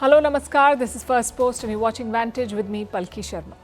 Hello, Namaskar. This is Firstpost and you're watching Vantage with me, Palki Sharma.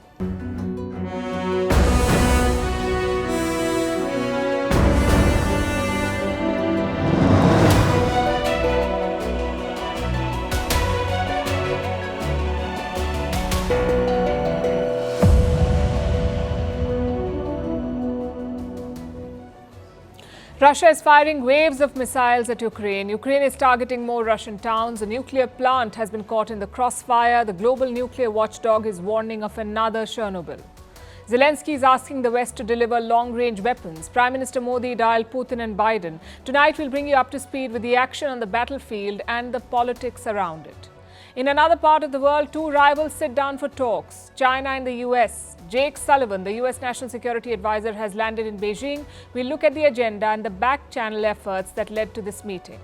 Russia is firing waves of missiles at Ukraine. Ukraine is targeting more Russian towns. A nuclear plant has been caught in the crossfire. The global nuclear watchdog is warning of another Chernobyl. Zelensky is asking the West to deliver long-range weapons. Prime Minister Modi dialed Putin and Biden. Tonight we'll bring you up to speed with the action on the battlefield and the politics around it. In another part of the world, two rivals sit down for talks. China and the US. Jake Sullivan, the US National Security Advisor, has landed in Beijing. We'll look at the agenda and the back-channel efforts that led to this meeting.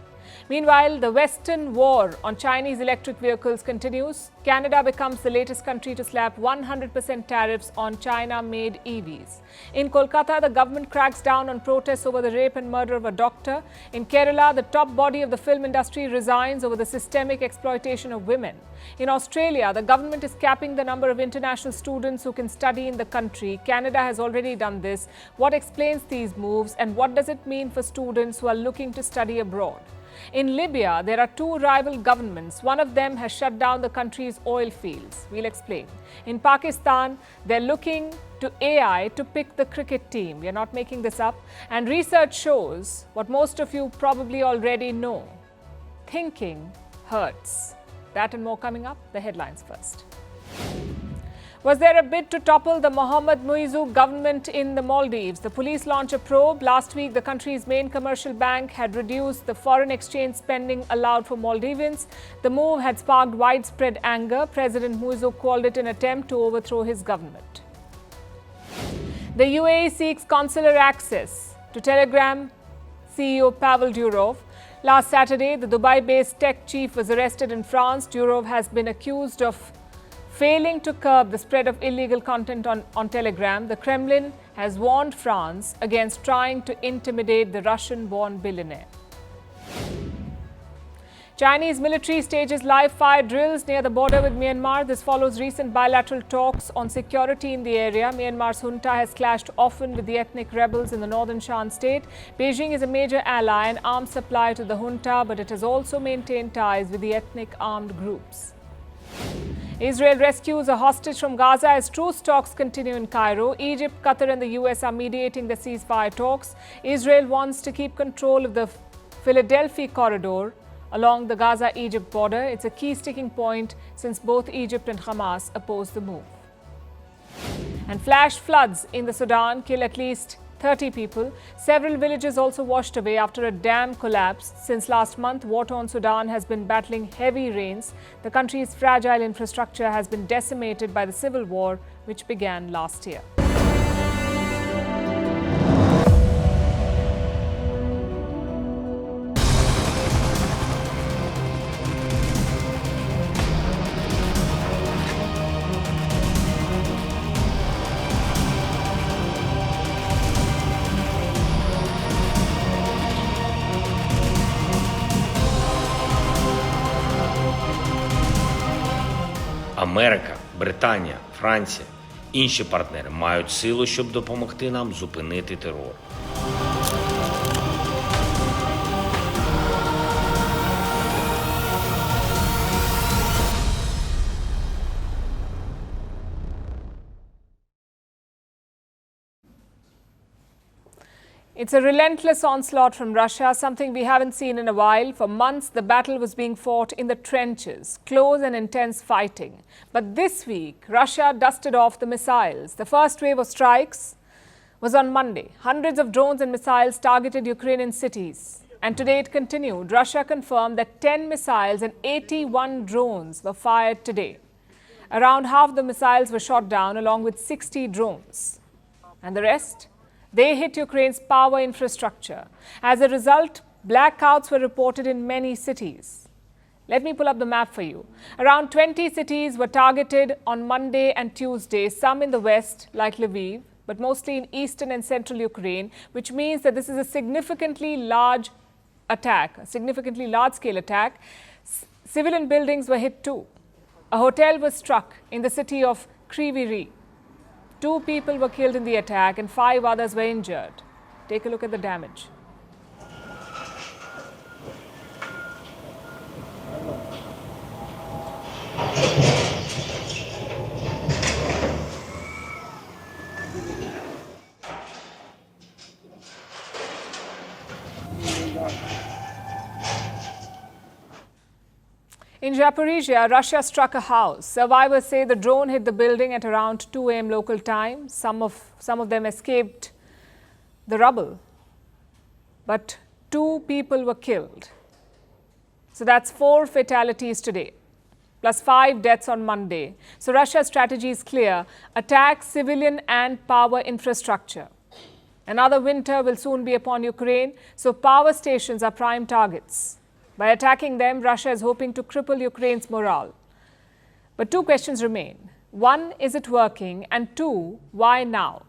Meanwhile, the Western war on Chinese electric vehicles continues. Canada becomes the latest country to slap 100% tariffs on China-made EVs. In Kolkata, the government cracks down on protests over the rape and murder of a doctor. In Kerala, the top body of the film industry resigns over the systemic exploitation of women. In Australia, the government is capping the number of international students who can study in the country. Canada has already done this. What explains these moves and what does it mean for students who are looking to study abroad? In Libya, there are two rival governments. One of them has shut down the country's oil fields. We'll explain. In Pakistan, they're looking to AI to pick the cricket team. We're not making this up. And research shows what most of you probably already know. Thinking hurts. That and more coming up. The headlines first. Was there a bid to topple the Mohamed Muizzu government in the Maldives? The police launched a probe. Last week, the country's main commercial bank had reduced the foreign exchange spending allowed for Maldivians. The move had sparked widespread anger. President Muizzu called it an attempt to overthrow his government. The UAE seeks consular access to Telegram CEO Pavel Durov. Last Saturday, the Dubai-based tech chief was arrested in France. Durov has been accused of failing to curb the spread of illegal content on Telegram. The Kremlin has warned France against trying to intimidate the Russian-born billionaire. Chinese military stages live fire drills near the border with Myanmar. This follows recent bilateral talks on security in the area. Myanmar's junta has clashed often with the ethnic rebels in the northern Shan state. Beijing is a major ally and arms supplier to the junta, but it has also maintained ties with the ethnic armed groups. Israel rescues a hostage from Gaza as truce talks continue in Cairo. Egypt, Qatar and the US are mediating the ceasefire talks. Israel wants to keep control of the Philadelphia corridor along the Gaza-Egypt border. It's a key sticking point since both Egypt and Hamas oppose the move. And flash floods in the Sudan kill at least 30 people. Several villages also washed away after a dam collapsed. Since last month, war-torn Sudan has been battling heavy rains. The country's fragile infrastructure has been decimated by the civil war, which began last year. Америка, Британія, Франція, інші партнери мають силу, щоб допомогти нам зупинити терор. It's a relentless onslaught from Russia, something we haven't seen in a while. For months, the battle was being fought in the trenches, close and intense fighting. But this week, Russia dusted off the missiles. The first wave of strikes was on Monday. Hundreds of drones and missiles targeted Ukrainian cities. And today it continued. Russia confirmed that 10 missiles and 81 drones were fired today. Around half the missiles were shot down, along with 60 drones. And the rest? They hit Ukraine's power infrastructure. As a result, blackouts were reported in many cities. Let me pull up the map for you. Around 20 cities were targeted on Monday and Tuesday, some in the west, like Lviv, but mostly in eastern and central Ukraine, which means that this is a significantly large-scale attack. civilian buildings were hit too. A hotel was struck in the city of Kyiv. 2 people were killed in the attack and 5 others were injured. Take a look at the damage. In Zaporizhia, Russia struck a house. Survivors say the drone hit the building at around 2 a.m. local time. Some of them escaped the rubble, but 2 people were killed. So that's 4 fatalities today, plus 5 deaths on Monday. So Russia's strategy is clear: attack civilian and power infrastructure. Another winter will soon be upon Ukraine, so power stations are prime targets. By attacking them, Russia is hoping to cripple Ukraine's morale. But 2 questions remain. 1, is it working? And 2, why now?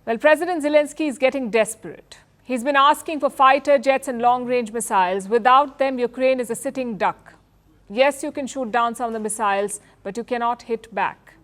Well, President Zelensky is getting desperate. He's been asking for fighter jets and long-range missiles. Without them, Ukraine is a sitting duck. Yes, you can shoot down some of the missiles, but you cannot hit back.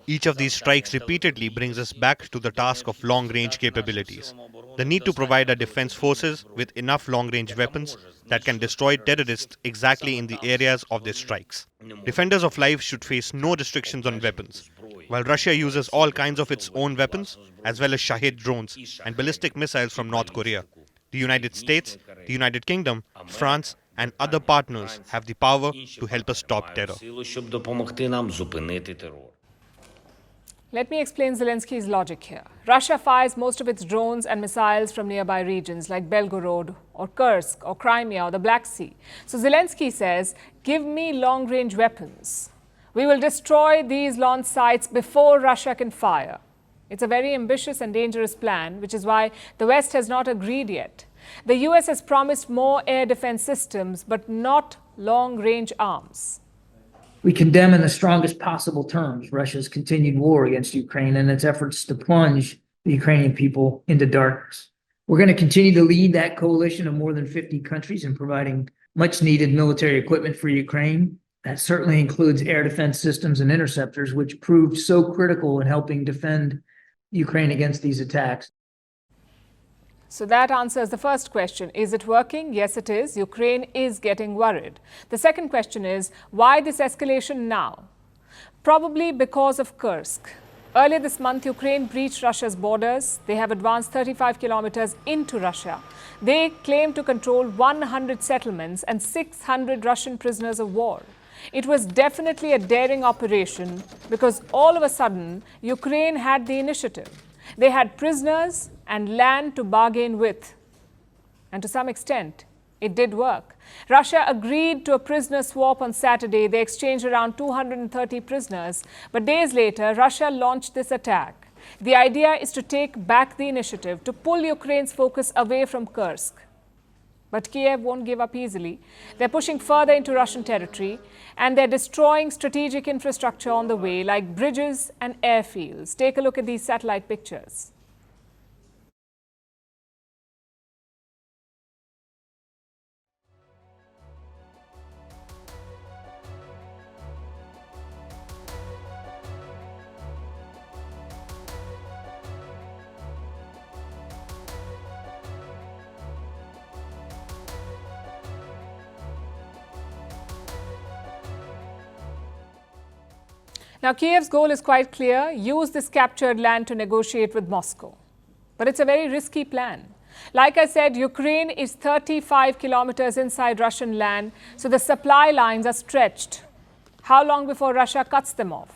Each of these strikes repeatedly brings us back to the task of long-range capabilities. The need to provide our defense forces with enough long-range weapons that can destroy terrorists exactly in the areas of their strikes. Defenders of life should face no restrictions on weapons. While Russia uses all kinds of its own weapons, as well as Shahed drones and ballistic missiles from North Korea, the United States, the United Kingdom, France, and other partners have the power to help us stop terror. Let me explain Zelensky's logic here. Russia fires most of its drones and missiles from nearby regions like Belgorod or Kursk or Crimea or the Black Sea. So Zelensky says, give me long-range weapons. We will destroy these launch sites before Russia can fire. It's a very ambitious and dangerous plan, which is why the West has not agreed yet. The US has promised more air defense systems, but not long-range arms. We condemn in the strongest possible terms Russia's continued war against Ukraine and its efforts to plunge the Ukrainian people into darkness. We're going to continue to lead that coalition of more than 50 countries in providing much-needed military equipment for Ukraine. That certainly includes air defense systems and interceptors, which proved so critical in helping defend Ukraine against these attacks. So that answers the first question. Is it working? Yes, it is. Ukraine is getting worried. The second question is, why this escalation now? Probably because of Kursk. Earlier this month, Ukraine breached Russia's borders. They have advanced 35 kilometers into Russia. They claim to control 100 settlements and 600 Russian prisoners of war. It was definitely a daring operation because all of a sudden, Ukraine had the initiative. They had prisoners and land to bargain with. And to some extent, it did work. Russia agreed to a prisoner swap on Saturday. They exchanged around 230 prisoners. But days later, Russia launched this attack. The idea is to take back the initiative, to pull Ukraine's focus away from Kursk. But Kyiv won't give up easily. They're pushing further into Russian territory, and they're destroying strategic infrastructure on the way, like bridges and airfields. Take a look at these satellite pictures. Now, Kyiv's goal is quite clear: use this captured land to negotiate with Moscow. But it's a very risky plan. Like I said, Ukraine is 35 kilometers inside Russian land, so the supply lines are stretched. How long before Russia cuts them off?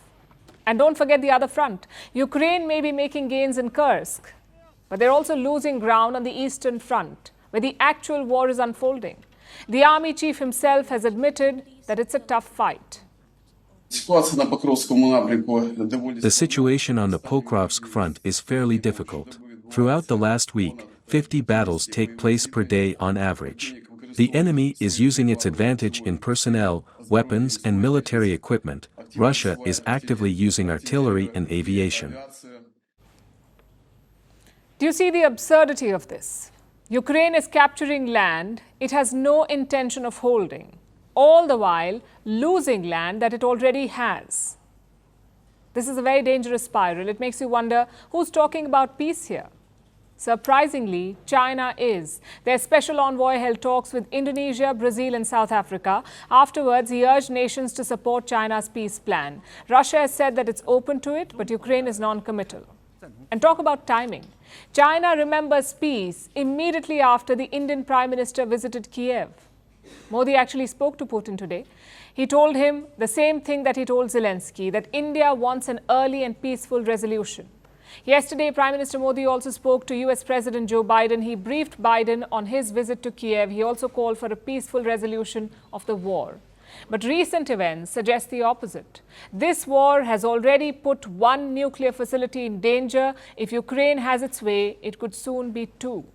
And don't forget the other front. Ukraine may be making gains in Kursk, but they're also losing ground on the eastern front, where the actual war is unfolding. The army chief himself has admitted that it's a tough fight. The situation on the Pokrovsk front is fairly difficult. Throughout the last week, 50 battles take place per day on average. The enemy is using its advantage in personnel, weapons and military equipment. Russia is actively using artillery and aviation. Do you see the absurdity of this? Ukraine is capturing land it has no intention of holding, all the while losing land that it already has. This is a very dangerous spiral. It makes you wonder who's talking about peace here. Surprisingly, China is. Their special envoy held talks with Indonesia, Brazil and South Africa. Afterwards, he urged nations to support China's peace plan. Russia has said that it's open to it, but Ukraine is non-committal. And talk about timing. China remembers peace immediately after the Indian Prime Minister visited Kyiv. Modi actually spoke to Putin today. He told him the same thing that he told Zelensky, that India wants an early and peaceful resolution. Yesterday, Prime Minister Modi also spoke to US President Joe Biden. He briefed Biden on his visit to Kyiv. He also called for a peaceful resolution of the war. But recent events suggest the opposite. This war has already put one nuclear facility in danger. If Ukraine has its way, it could soon be two.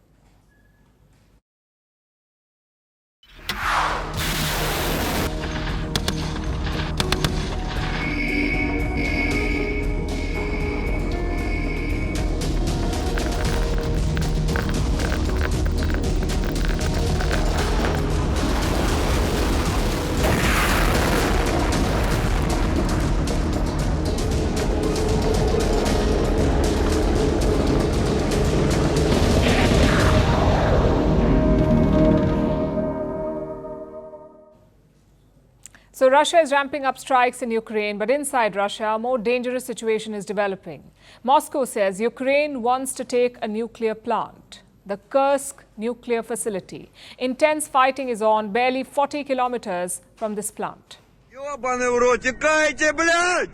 So Russia is ramping up strikes in Ukraine, but inside Russia, a more dangerous situation is developing. Moscow says Ukraine wants to take a nuclear plant, the Kursk nuclear facility. Intense fighting is on barely 40 kilometers from this plant. Ёбаный в рот, текайте, блядь!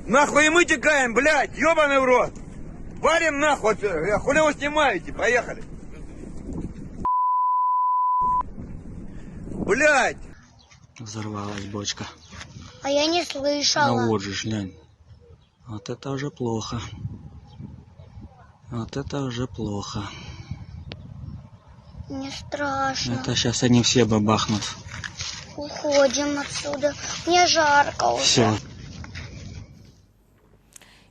Нахуй и мы текаем, блядь, ёбаный в рот! Валим нахуй, хули вы снимаете, поехали! Блядь! Взорвалась бочка. А я не слышала. Ну вот же, глянь. Вот это уже плохо. Вот это уже плохо. Мне страшно. Это сейчас они все бабахнут. Уходим отсюда. Мне жарко уже. Все.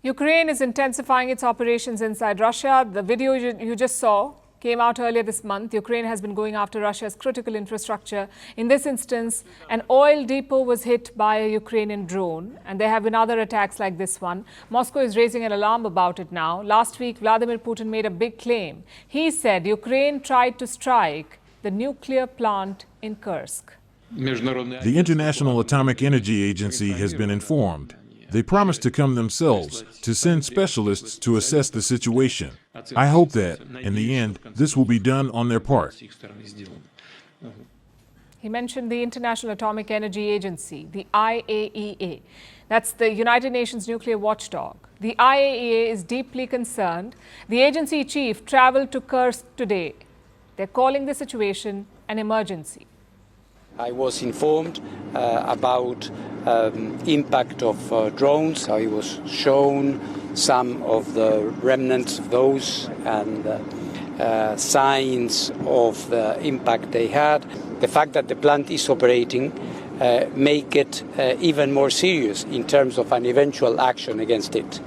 Ukraine is intensifying its operations inside Russia. The video you just saw came out earlier this month. Ukraine has been going after Russia's critical infrastructure. In this instance, an oil depot was hit by a Ukrainian drone, and there have been other attacks like this one. Moscow is raising an alarm about it now. Last week, Vladimir Putin made a big claim. He said Ukraine tried to strike the nuclear plant in Kursk. The International Atomic Energy Agency has been informed. They promised to come themselves to send specialists to assess the situation. I hope that, in the end, this will be done on their part. He mentioned the International Atomic Energy Agency, the IAEA. That's the United Nations nuclear watchdog. The IAEA is deeply concerned. The agency chief traveled to Kursk today. They're calling the situation an emergency. I was informed about impact of drones. I was shown some of the remnants of those and signs of the impact they had. The fact that the plant is operating make it even more serious in terms of an eventual action against it.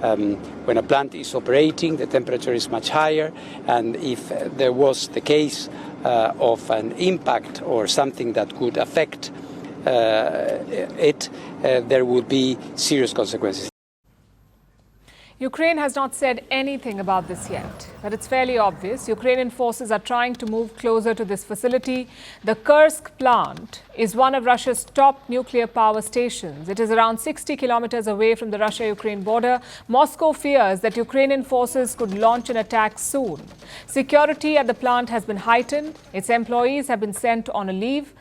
When a plant is operating, the temperature is much higher, and if there was the case of an impact or something that could affect there would be serious consequences. Ukraine has not said anything about this yet, but it's fairly obvious. Ukrainian forces are trying to move closer to this facility. The Kursk plant is one of Russia's top nuclear power stations. It is around 60 kilometers away from the Russia-Ukraine border. Moscow fears that Ukrainian forces could launch an attack soon. Security at the plant has been heightened. Its employees have been sent on a leave.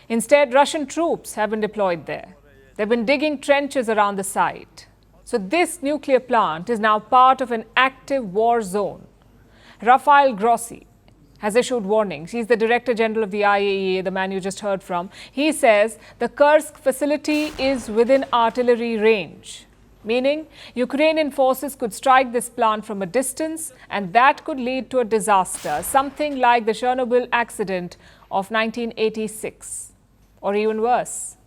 Instead, Russian troops have been deployed there. They've been digging trenches around the site. So this nuclear plant is now part of an active war zone. Rafael Grossi has issued warnings. He's the Director General of the IAEA, the man you just heard from. He says the Kursk facility is within artillery range, meaning Ukrainian forces could strike this plant from a distance, and that could lead to a disaster, something like the Chernobyl accident of 1986, or even worse.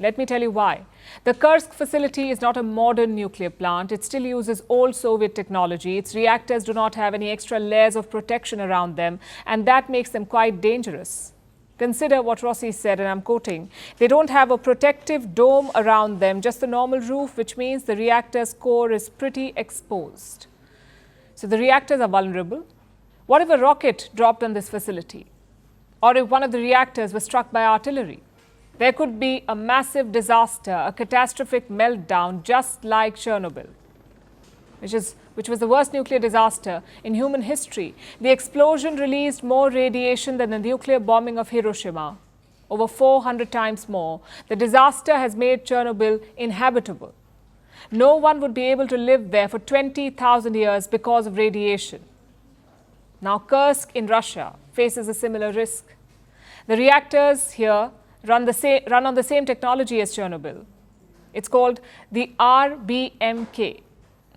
Let me tell you why. The Kursk facility is not a modern nuclear plant. It still uses old Soviet technology. Its reactors do not have any extra layers of protection around them, and that makes them quite dangerous. Consider what Rossi said, and I'm quoting, "They don't have a protective dome around them, just a normal roof, which means the reactor's core is pretty exposed." So the reactors are vulnerable. What if a rocket dropped on this facility? Or if one of the reactors was struck by artillery? There could be a massive disaster, a catastrophic meltdown, just like Chernobyl, which was the worst nuclear disaster in human history. The explosion released more radiation than the nuclear bombing of Hiroshima, over 400 times more. The disaster has made Chernobyl inhabitable. No one would be able to live there for 20,000 years because of radiation. Now Kursk in Russia faces a similar risk. The reactors here run on the same technology as Chernobyl. It's called the RBMK.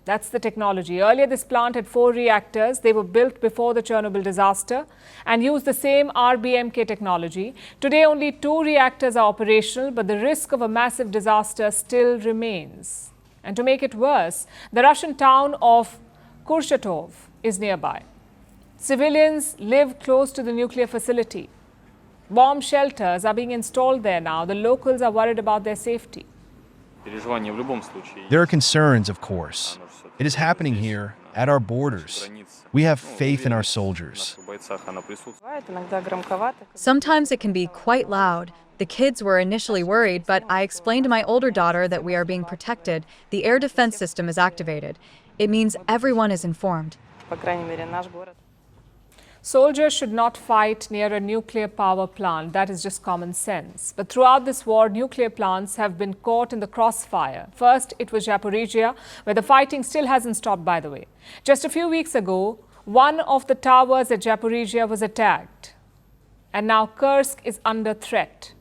That's the technology. Earlier, this plant had 4 reactors. They were built before the Chernobyl disaster and used the same RBMK technology. Today, only 2 reactors are operational, but the risk of a massive disaster still remains. And to make it worse, the Russian town of Kursk is nearby. Civilians live close to the nuclear facility. Bomb shelters are being installed there now. The locals are worried about their safety. There are concerns, of course. It is happening here, at our borders. We have faith in our soldiers. Sometimes it can be quite loud. The kids were initially worried, but I explained to my older daughter that we are being protected. The air defense system is activated. It means everyone is informed. Soldiers should not fight near a nuclear power plant. That is just common sense. But throughout this war, nuclear plants have been caught in the crossfire. First, it was Zaporizhia, where the fighting still hasn't stopped, by the way. Just a few weeks ago, one of the towers at Zaporizhia was attacked. And now Kursk is under threat.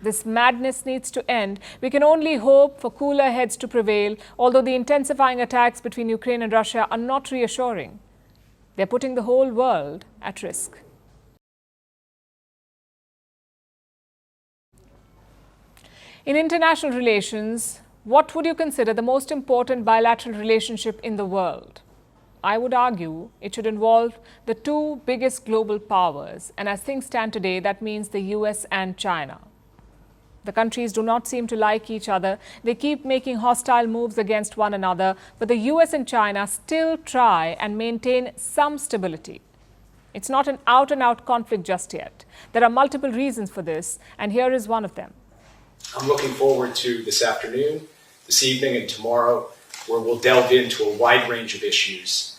This madness needs to end. We can only hope for cooler heads to prevail, although the intensifying attacks between Ukraine and Russia are not reassuring. They're putting the whole world at risk. In international relations, what would you consider the most important bilateral relationship in the world? I would argue it should involve the 2 biggest global powers. And as things stand today, that means the US and China. The countries do not seem to like each other. They keep making hostile moves against one another, but the US and China still try and maintain some stability. It's not an out-and-out conflict just yet. There are multiple reasons for this, and here is one of them. I'm looking forward to this afternoon, this evening, and tomorrow, where we'll delve into a wide range of issues,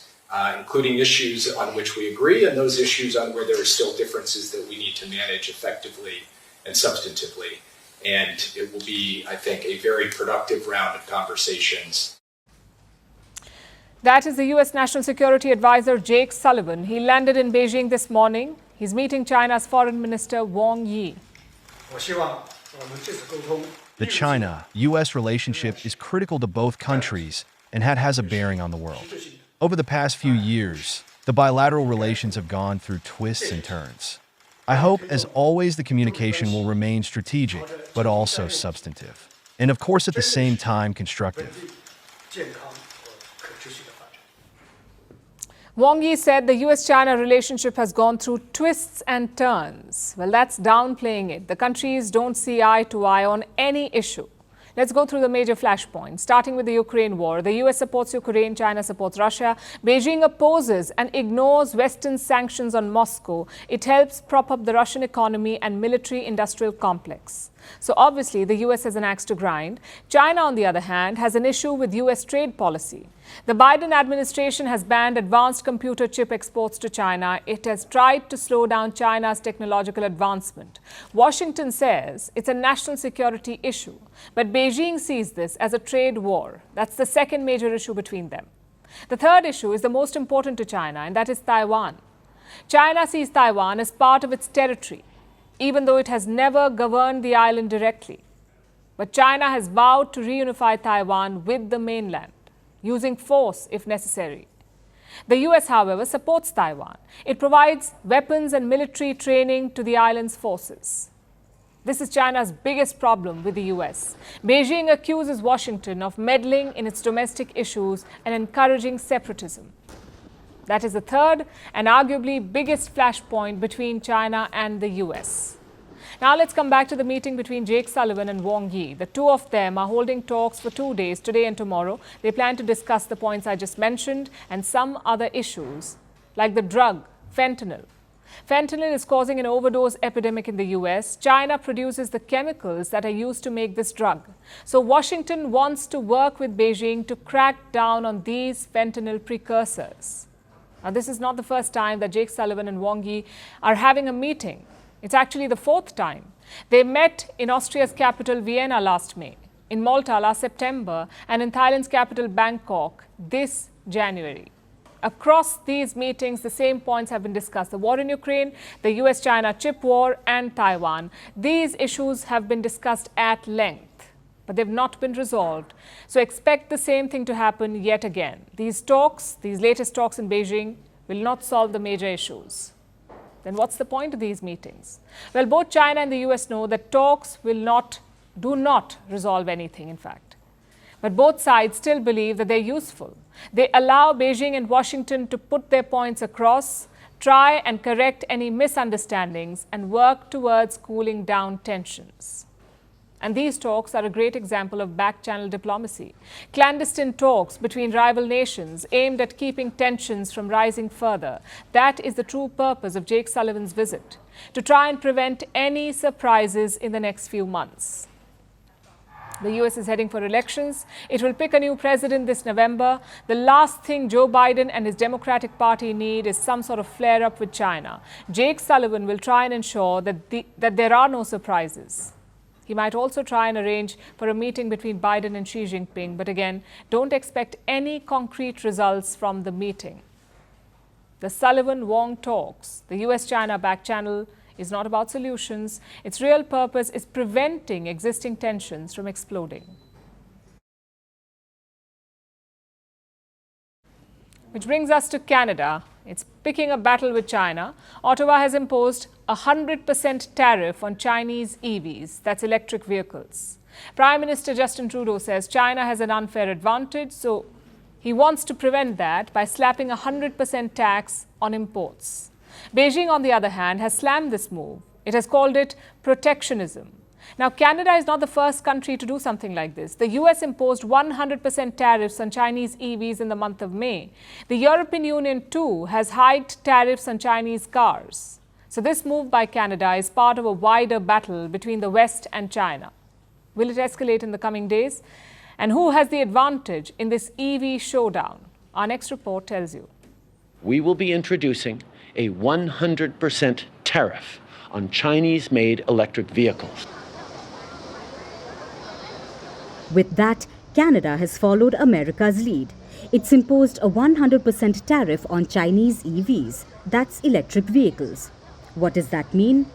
including issues on which we agree and those issues on where there are still differences that we need to manage effectively and substantively. And it will be, I think, a very productive round of conversations. That is the U.S. National Security Advisor Jake Sullivan. He landed in Beijing this morning. He's meeting China's Foreign Minister Wang Yi. The China-U.S. relationship is critical to both countries and has a bearing on the world. Over the past few years, the bilateral relations have gone through twists and turns. I hope, as always, the communication will remain strategic, but also substantive. And of course, at the same time, constructive. Wang Yi said the US-China relationship has gone through twists and turns. Well, that's downplaying it. The countries don't see eye to eye on any issue. Let's go through the major flashpoints, starting with the Ukraine war. The US supports Ukraine, China supports Russia. Beijing opposes and ignores Western sanctions on Moscow. It helps prop up the Russian economy and military-industrial complex. So obviously, the US has an axe to grind. China, on the other hand, has an issue with US trade policy. The Biden administration has banned advanced computer chip exports to China. It has tried to slow down China's technological advancement. Washington says it's a national security issue, but Beijing sees this as a trade war. That's the second major issue between them. The third issue is the most important to China, and that is Taiwan. China sees Taiwan as part of its territory, even though it has never governed the island directly. But China has vowed to reunify Taiwan with the mainland, using force if necessary. The US, however, supports Taiwan. It provides weapons and military training to the island's forces. This is China's biggest problem with the US. Beijing accuses Washington of meddling in its domestic issues and encouraging separatism. That is the third and arguably biggest flashpoint between China and the US. Now let's come back to the meeting between Jake Sullivan and Wang Yi. The two of them are holding talks for 2 days, today and tomorrow. They plan to discuss the points I just mentioned and some other issues, like the drug, fentanyl. Fentanyl is causing an overdose epidemic in the US. China produces the chemicals that are used to make this drug. So Washington wants to work with Beijing to crack down on these fentanyl precursors. Now, this is not the first time that Jake Sullivan and Wang Yi are having a meeting. It's actually the fourth time. They met in Austria's capital, Vienna, last May, in Malta last September, and in Thailand's capital, Bangkok, this January. Across these meetings, the same points have been discussed: the war in Ukraine, the US-China chip war, and Taiwan. These issues have been discussed at length, but they've not been resolved. So expect the same thing to happen yet again. These latest talks in Beijing, will not solve the major issues. Then what's the point of these meetings? Well, both China and the US know that talks do not resolve anything, in fact. But both sides still believe that they're useful. They allow Beijing and Washington to put their points across, try and correct any misunderstandings, and work towards cooling down tensions. And these talks are a great example of back-channel diplomacy. Clandestine talks between rival nations aimed at keeping tensions from rising further. That is the true purpose of Jake Sullivan's visit, to try and prevent any surprises in the next few months. The US is heading for elections. It will pick a new president this November. The last thing Joe Biden and his Democratic Party need is some sort of flare-up with China. Jake Sullivan will try and ensure that there are no surprises. He might also try and arrange for a meeting between Biden and Xi Jinping. But again, don't expect any concrete results from the meeting. The Sullivan-Wong talks, the US-China back channel, is not about solutions. Its real purpose is preventing existing tensions from exploding. Which brings us to Canada. It's picking a battle with China. Ottawa has imposed a 100% tariff on Chinese EVs, that's electric vehicles. Prime Minister Justin Trudeau says China has an unfair advantage, so he wants to prevent that by slapping a 100% tax on imports. Beijing, on the other hand, has slammed this move. It has called it protectionism. Now, Canada is not the first country to do something like this. The US imposed 100% tariffs on Chinese EVs in the month of May. The European Union, too, has hiked tariffs on Chinese cars. So this move by Canada is part of a wider battle between the West and China. Will it escalate in the coming days? And who has the advantage in this EV showdown? Our next report tells you. We will be introducing a 100% tariff on Chinese-made electric vehicles. With that, Canada has followed America's lead. It's imposed a 100% tariff on Chinese EVs, that's electric vehicles. What does that mean?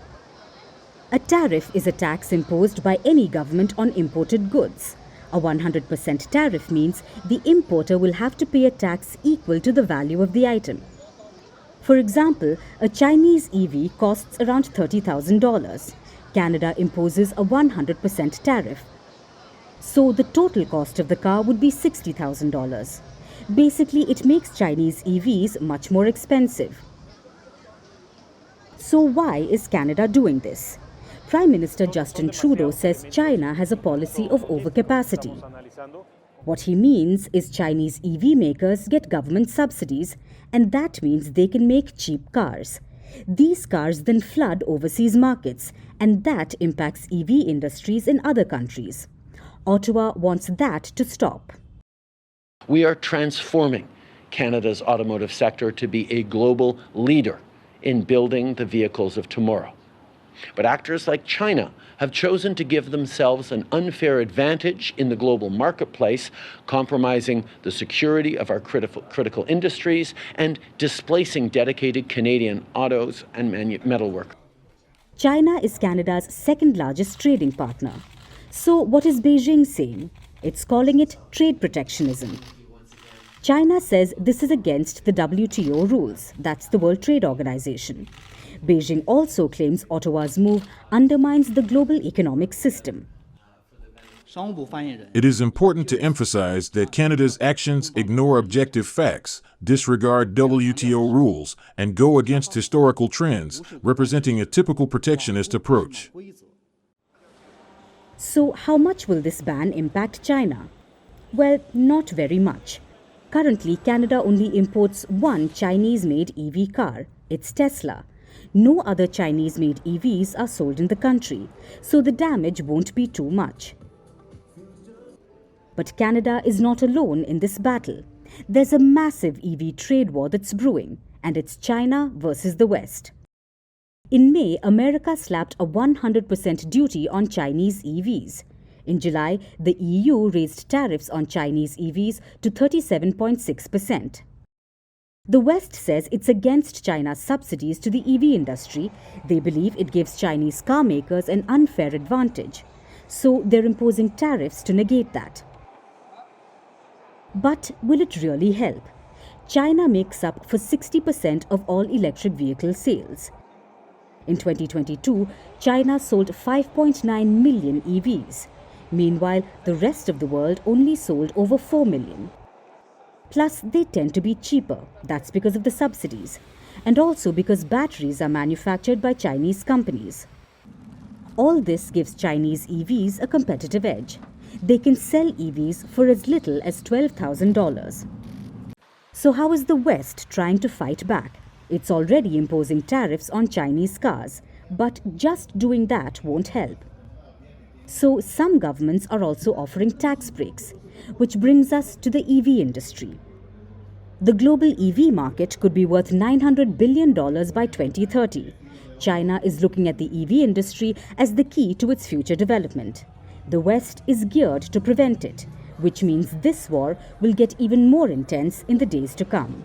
A tariff is a tax imposed by any government on imported goods. A 100% tariff means the importer will have to pay a tax equal to the value of the item. For example, a Chinese EV costs around $30,000. Canada imposes a 100% tariff. So the total cost of the car would be $60,000. Basically, it makes Chinese EVs much more expensive. So why is Canada doing this? Prime Minister Justin Trudeau says China has a policy of overcapacity. What he means is Chinese EV makers get government subsidies, and that means they can make cheap cars. These cars then flood overseas markets, and that impacts EV industries in other countries. Ottawa wants that to stop. We are transforming Canada's automotive sector to be a global leader in building the vehicles of tomorrow. But actors like China have chosen to give themselves an unfair advantage in the global marketplace, compromising the security of our critical industries and displacing dedicated Canadian autos and metalwork. China is Canada's second largest trading partner. So what is Beijing saying? It's calling it trade protectionism. China says this is against the WTO rules, that's the World Trade Organization. Beijing also claims Ottawa's move undermines the global economic system. It is important to emphasize that Canada's actions ignore objective facts, disregard WTO rules, and go against historical trends, representing a typical protectionist approach. So, how much will this ban impact China? Well, not very much. Currently, Canada only imports one Chinese-made EV car. It's Tesla. No other Chinese-made EVs are sold in the country, so the damage won't be too much. But Canada is not alone in this battle. There's a massive EV trade war that's brewing, and it's China versus the West. In May, America slapped a 100% duty on Chinese EVs. In July, the EU raised tariffs on Chinese EVs to 37.6%. The West says it's against China's subsidies to the EV industry. They believe it gives Chinese car makers an unfair advantage. So they're imposing tariffs to negate that. But will it really help? China makes up for 60% of all electric vehicle sales. In 2022, China sold 5.9 million EVs. Meanwhile, the rest of the world only sold over 4 million. Plus, they tend to be cheaper. That's because of the subsidies. And also because batteries are manufactured by Chinese companies. All this gives Chinese EVs a competitive edge. They can sell EVs for as little as $12,000. So how is the West trying to fight back? It's already imposing tariffs on Chinese cars, but just doing that won't help. So some governments are also offering tax breaks, which brings us to the EV industry. The global EV market could be worth $900 billion by 2030. China is looking at the EV industry as the key to its future development. The West is geared to prevent it, which means this war will get even more intense in the days to come.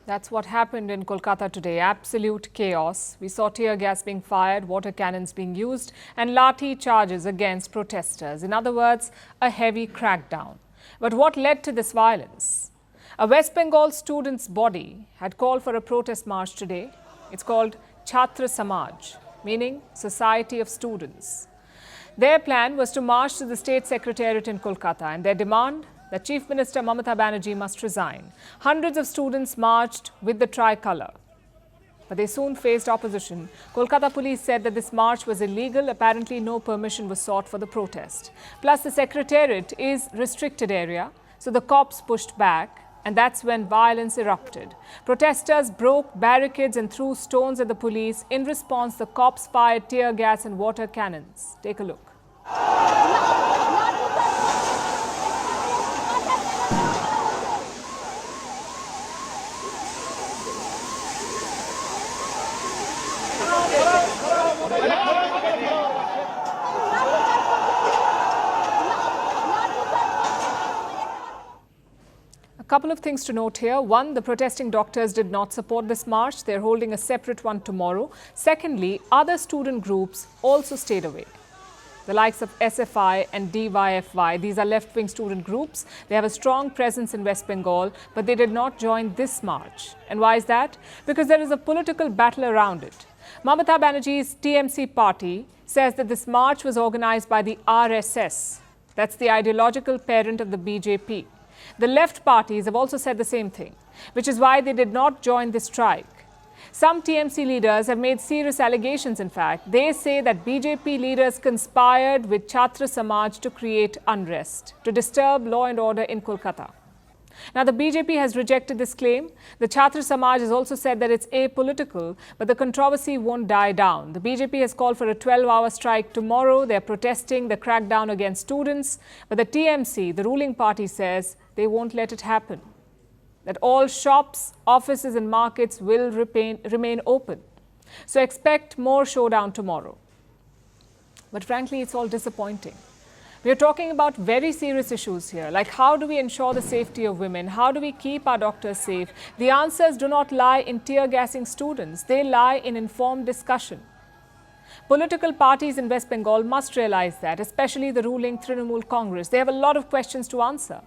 That's what happened in Kolkata today. Absolute chaos. We saw tear gas being fired, water cannons being used, and lathi charges against protesters. In other words, a heavy crackdown. But what led to this violence? A West Bengal students' body had called for a protest march today. It's called Chhatra Samaj, meaning Society of Students. Their plan was to march to the State Secretariat in Kolkata, and their demand that Chief Minister Mamata Banerjee must resign. Hundreds of students marched with the tricolour, but they soon faced opposition. Kolkata police said that this march was illegal. Apparently, no permission was sought for the protest. Plus, the Secretariat is restricted area, so the cops pushed back, and that's when violence erupted. Protesters broke barricades and threw stones at the police. In response, the cops fired tear gas and water cannons. Take a look. A couple of things to note here. One, the protesting doctors did not support this march. They're holding a separate one tomorrow. Secondly, other student groups also stayed away. The likes of SFI and DYFY, these are left-wing student groups. They have a strong presence in West Bengal, but they did not join this march. And why is that? Because there is a political battle around it. Mamata Banerjee's TMC party says that this march was organized by the RSS. That's the ideological parent of the BJP. The left parties have also said the same thing, which is why they did not join this strike. Some TMC leaders have made serious allegations, in fact. They say that BJP leaders conspired with Chhatra Samaj to create unrest, to disturb law and order in Kolkata. Now, the BJP has rejected this claim. The Chhatra Samaj has also said that it's apolitical, but the controversy won't die down. The BJP has called for a 12-hour strike tomorrow. They're protesting the crackdown against students. But the TMC, the ruling party, says they won't let it happen. that all shops, offices and markets will remain open. So expect more showdown tomorrow. But frankly, it's all disappointing. We are talking about very serious issues here, like how do we ensure the safety of women? How do we keep our doctors safe? The answers do not lie in tear-gassing students. They lie in informed discussion. Political parties in West Bengal must realize that, especially the ruling Trinamool Congress. They have a lot of questions to answer.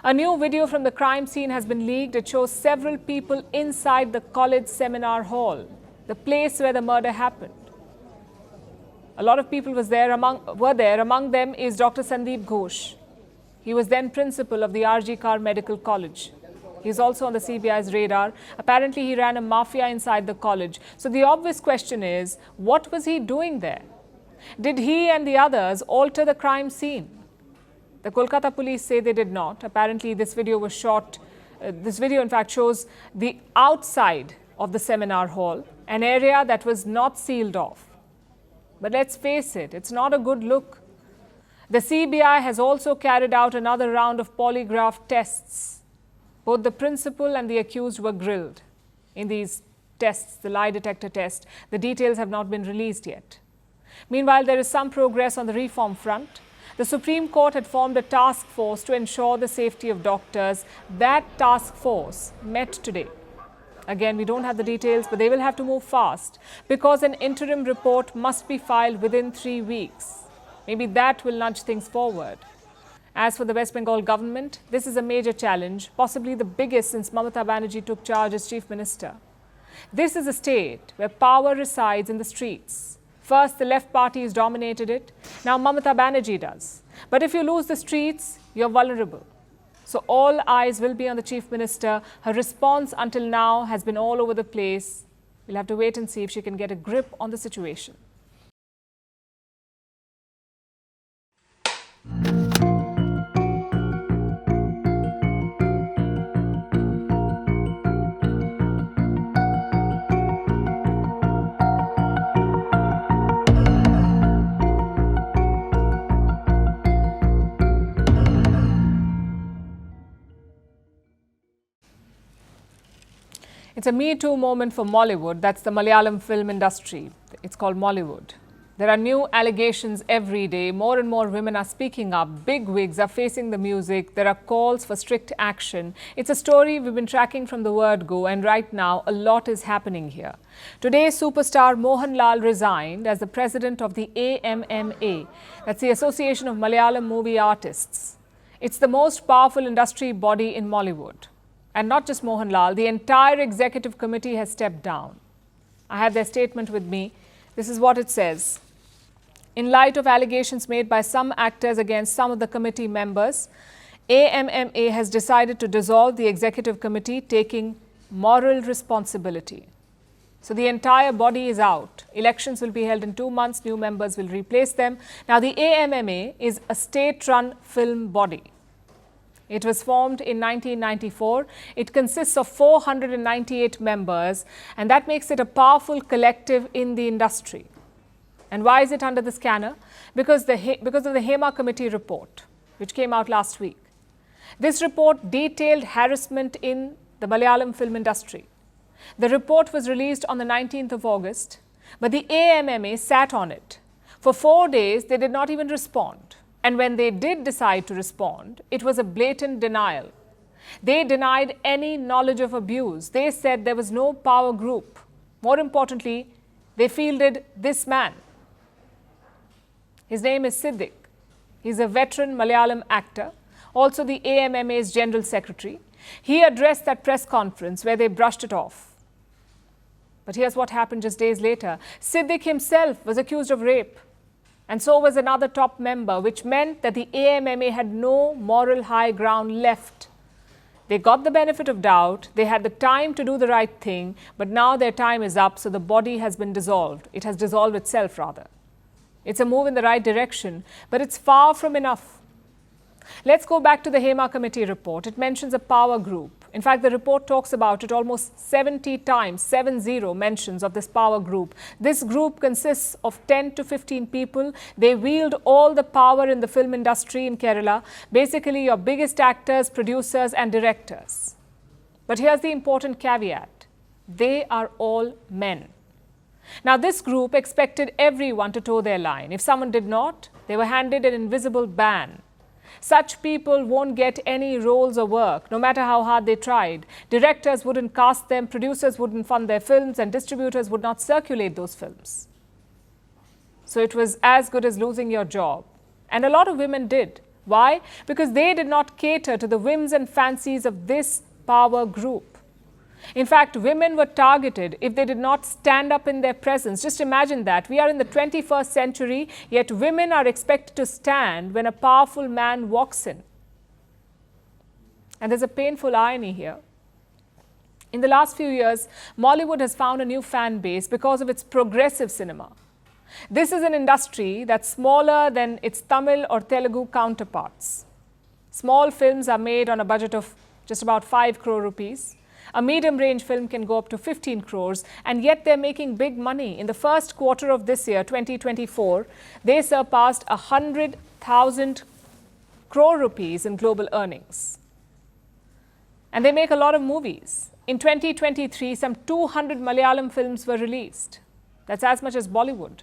A new video from the crime scene has been leaked. It shows several people inside the college seminar hall, the place where the murder happened. A lot of people were there. Among them is Dr. Sandeep Ghosh. He was then principal of the RG Kar Medical College. He is also on the CBI's radar. Apparently, he ran a mafia inside the college. So the obvious question is, what was he doing there? Did he and the others alter the crime scene? The Kolkata police say they did not. Apparently, this video was shot. This video, in fact, shows the outside of the seminar hall, an area that was not sealed off. But let's face it, it's not a good look. The CBI has also carried out another round of polygraph tests. Both the principal and the accused were grilled in these tests, the lie detector test. The details have not been released yet. Meanwhile, there is some progress on the reform front. The Supreme Court had formed a task force to ensure the safety of doctors. That task force met today. Again, we don't have the details, but they will have to move fast because an interim report must be filed within 3 weeks. Maybe that will nudge things forward. As for the West Bengal government, this is a major challenge, possibly the biggest since Mamata Banerjee took charge as Chief Minister. This is a state where power resides in the streets. First, the left parties dominated it. Now, Mamata Banerjee does. But if you lose the streets, you're vulnerable. So all eyes will be on the Chief Minister. Her response until now has been all over the place. We'll have to wait and see if she can get a grip on the situation. It's a Me Too moment for Mollywood. That's the Malayalam film industry. It's called Mollywood. There are new allegations every day. More and more women are speaking up. Big wigs are facing the music. There are calls for strict action. It's a story we've been tracking from the word go, and right now a lot is happening here. Today, superstar Mohanlal resigned as the president of the AMMA. That's the Association of Malayalam Movie Artists. It's the most powerful industry body in Mollywood. And not just Mohanlal, the entire executive committee has stepped down. I have their statement with me. This is what it says. In light of allegations made by some actors against some of the committee members, AMMA has decided to dissolve the executive committee, taking moral responsibility. So the entire body is out. Elections will be held in 2 months. New members will replace them. Now, the AMMA is a state-run film body. It was formed in 1994. It consists of 498 members, and that makes it a powerful collective in the industry. And why is it under the scanner? Because of the HEMA committee report, which came out last week. This report detailed harassment in the Malayalam film industry. The report was released on the 19th of August, but the AMMA sat on it. For 4 days, they did not even respond. And when they did decide to respond, it was a blatant denial. They denied any knowledge of abuse. They said there was no power group. More importantly, they fielded this man. His name is Siddiq. He's a veteran Malayalam actor, also the AMMA's General Secretary. He addressed that press conference where they brushed it off. But here's what happened just days later. Siddiq himself was accused of rape. And so was another top member, which meant that the AMMA had no moral high ground left. They got the benefit of doubt. They had the time to do the right thing, but now their time is up, so the body has been dissolved. It has dissolved itself, rather. It's a move in the right direction, but it's far from enough. Let's go back to the HEMA committee report. It mentions a power group. In fact, the report talks about it almost 70 times, 70 mentions of this power group. This group consists of 10 to 15 people. They wield all the power in the film industry in Kerala. Basically, your biggest actors, producers and directors. But here's the important caveat. They are all men. Now, this group expected everyone to toe their line. If someone did not, they were handed an invisible ban. Such people won't get any roles or work, no matter how hard they tried. Directors wouldn't cast them, producers wouldn't fund their films, and distributors would not circulate those films. So it was as good as losing your job. And a lot of women did. Why? Because they did not cater to the whims and fancies of this power group. In fact, women were targeted if they did not stand up in their presence. Just imagine that. We are in the 21st century, yet women are expected to stand when a powerful man walks in. And there's a painful irony here. In the last few years, Mollywood has found a new fan base because of its progressive cinema. This is an industry that's smaller than its Tamil or Telugu counterparts. Small films are made on a budget of just about 5 crore rupees. A medium-range film can go up to 15 crores, and yet they're making big money. In the first quarter of this year, 2024, they surpassed 100,000 crore rupees in global earnings. And they make a lot of movies. In 2023, some 200 Malayalam films were released. That's as much as Bollywood.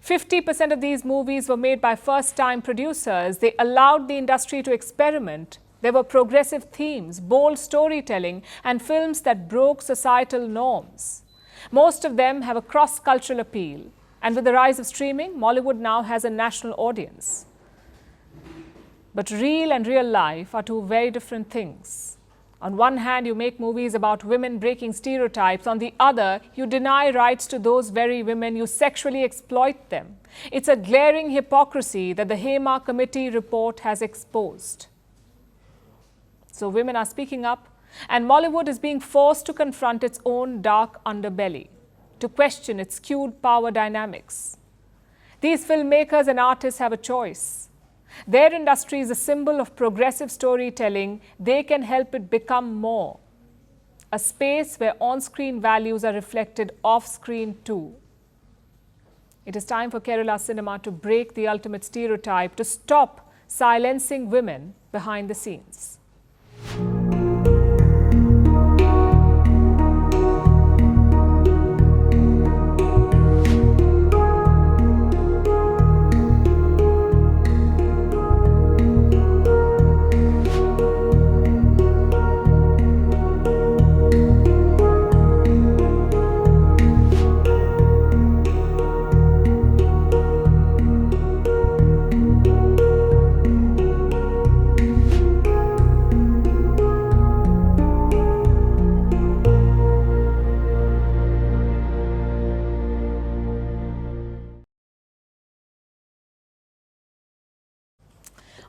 50% of these movies were made by first-time producers. They allowed the industry to experiment. There were progressive themes, bold storytelling, and films that broke societal norms. Most of them have a cross-cultural appeal. And with the rise of streaming, Mollywood now has a national audience. But real and real life are two very different things. On one hand, you make movies about women breaking stereotypes. On the other, you deny rights to those very women. You sexually exploit them. It's a glaring hypocrisy that the Hema Committee report has exposed. So women are speaking up, and Mollywood is being forced to confront its own dark underbelly, to question its skewed power dynamics. These filmmakers and artists have a choice. Their industry is a symbol of progressive storytelling. They can help it become more. A space where on-screen values are reflected off-screen too. It is time for Kerala cinema to break the ultimate stereotype, to stop silencing women behind the scenes.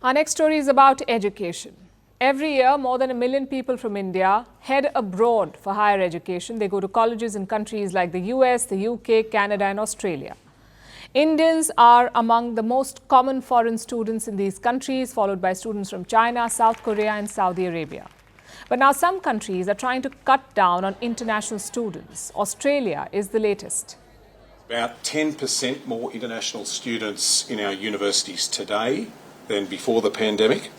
Our next story is about education. Every year, more than 1 million people from India head abroad for higher education. They go to colleges in countries like the US, the UK, Canada, and Australia. Indians are among the most common foreign students in these countries, followed by students from China, South Korea, and Saudi Arabia. But now some countries are trying to cut down on international students. Australia is the latest. About 10% more international students in our universities today than before the pandemic,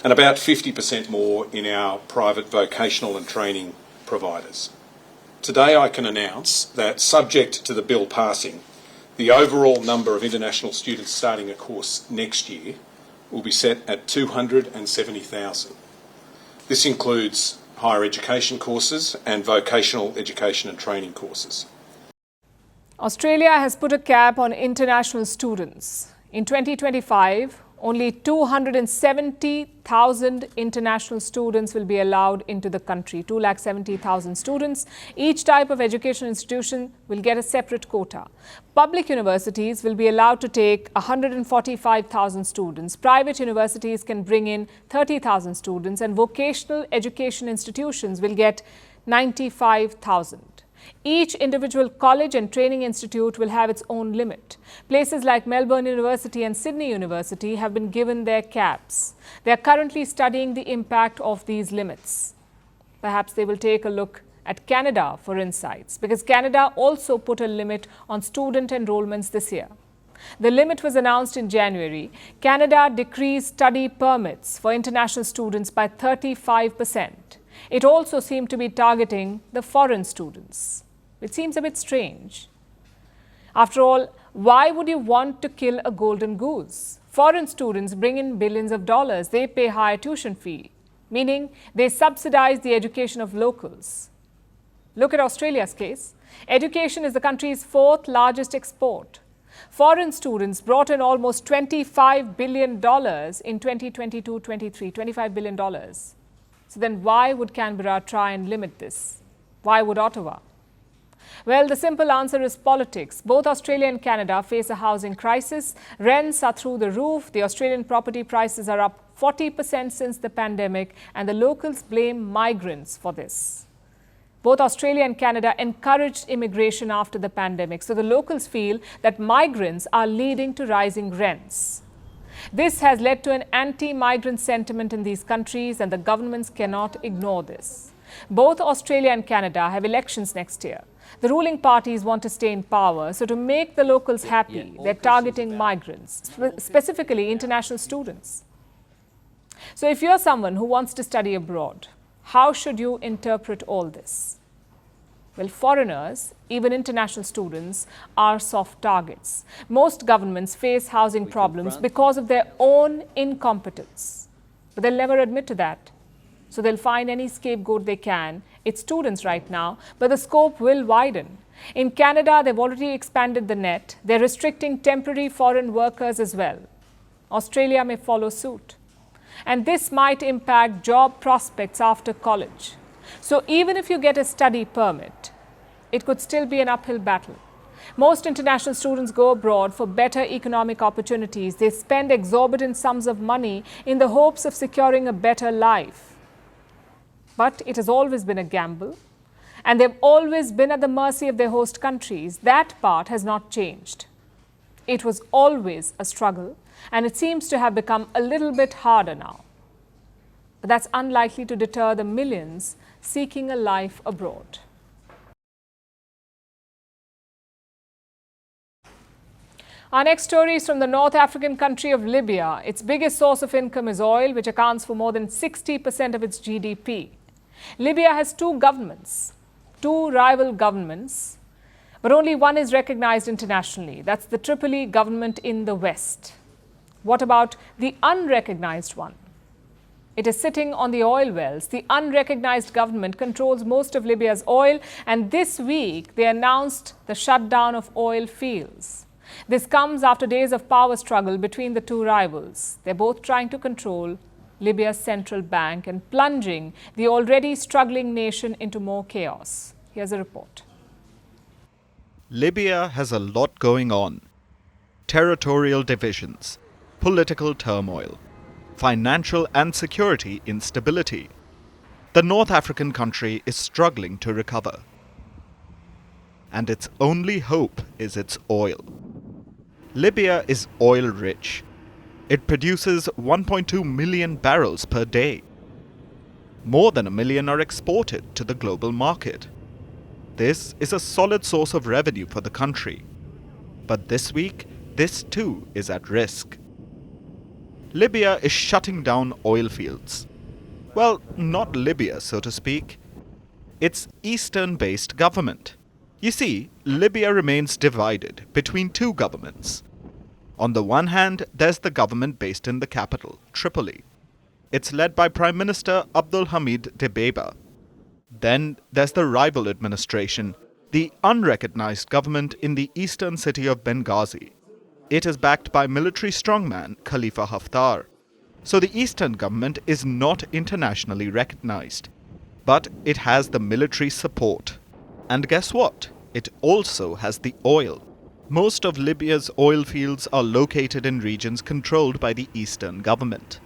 and about 50% more in our private vocational and training providers. Today I can announce that, subject to the bill passing, the overall number of international students starting a course next year will be set at 270,000. This includes higher education courses and vocational education and training courses. Australia has put a cap on international students. In 2025, only 270,000 international students will be allowed into the country. 270,000 students. Each type of education institution will get a separate quota. Public universities will be allowed to take 145,000 students. Private universities can bring in 30,000 students, and vocational education institutions will get 95,000. Each individual college and training institute will have its own limit. Places like Melbourne University and Sydney University have been given their caps. They are currently studying the impact of these limits. Perhaps they will take a look at Canada for insights, because Canada also put a limit on student enrollments this year. The limit was announced in January. Canada decreased study permits for international students by 35%. It also seemed to be targeting the foreign students, which seems a bit strange. After all, why would you want to kill a golden goose? Foreign students bring in billions of dollars. They pay higher tuition fee, meaning they subsidize the education of locals. Look at Australia's case. Education is the country's fourth largest export. Foreign students brought in almost $25 billion in 2022-23, $25 billion. So then why would Canberra try and limit this? Why would Ottawa? Well, the simple answer is politics. Both Australia and Canada face a housing crisis. Rents are through the roof. The Australian property prices are up 40% since the pandemic, and the locals blame migrants for this. Both Australia and Canada encouraged immigration after the pandemic, so the locals feel that migrants are leading to rising rents. This has led to an anti-migrant sentiment in these countries, and the governments cannot ignore this. Both Australia and Canada have elections next year. The ruling parties want to stay in power, so to make the locals happy, they're targeting migrants, specifically international students. So if you're someone who wants to study abroad, how should you interpret all this? Well, foreigners, even international students, are soft targets. Most governments face housing problems because of their own incompetence. But they'll never admit to that. So they'll find any scapegoat they can. It's students right now, but the scope will widen. In Canada, they've already expanded the net. They're restricting temporary foreign workers as well. Australia may follow suit. And this might impact job prospects after college. So even if you get a study permit, it could still be an uphill battle. Most international students go abroad for better economic opportunities. They spend exorbitant sums of money in the hopes of securing a better life. But it has always been a gamble, and they've always been at the mercy of their host countries. That part has not changed. It was always a struggle, and it seems to have become a little bit harder now. But that's unlikely to deter the millions seeking a life abroad. Our next story is from the North African country of Libya. Its biggest source of income is oil, which accounts for more than 60% of its GDP. Libya has two governments, two rival governments, but only one is recognized internationally. That's the Tripoli government in the west. What about the unrecognized one? It is sitting on the oil wells. The unrecognized government controls most of Libya's oil, and this week they announced the shutdown of oil fields. This comes after days of power struggle between the two rivals. They're both trying to control Libya's central bank and plunging the already struggling nation into more chaos. Here's a report. Libya has a lot going on. Territorial divisions, political turmoil, financial and security instability. The North African country is struggling to recover. And its only hope is its oil. Libya is oil-rich. It produces 1.2 million barrels per day. More than 1 million are exported to the global market. This is a solid source of revenue for the country. But this week, this too is at risk. Libya is shutting down oil fields. Well, not Libya, so to speak. Its eastern-based government. You see, Libya remains divided between two governments. On the one hand, there's the government based in the capital, Tripoli. It's led by Prime Minister Abdul Hamid Dbeibah. Then there's the rival administration, the unrecognized government in the eastern city of Benghazi. It is backed by military strongman Khalifa Haftar. So the eastern government is not internationally recognized. But it has the military support. And guess what? It also has the oil. Most of Libya's oil fields are located in regions controlled by the eastern government.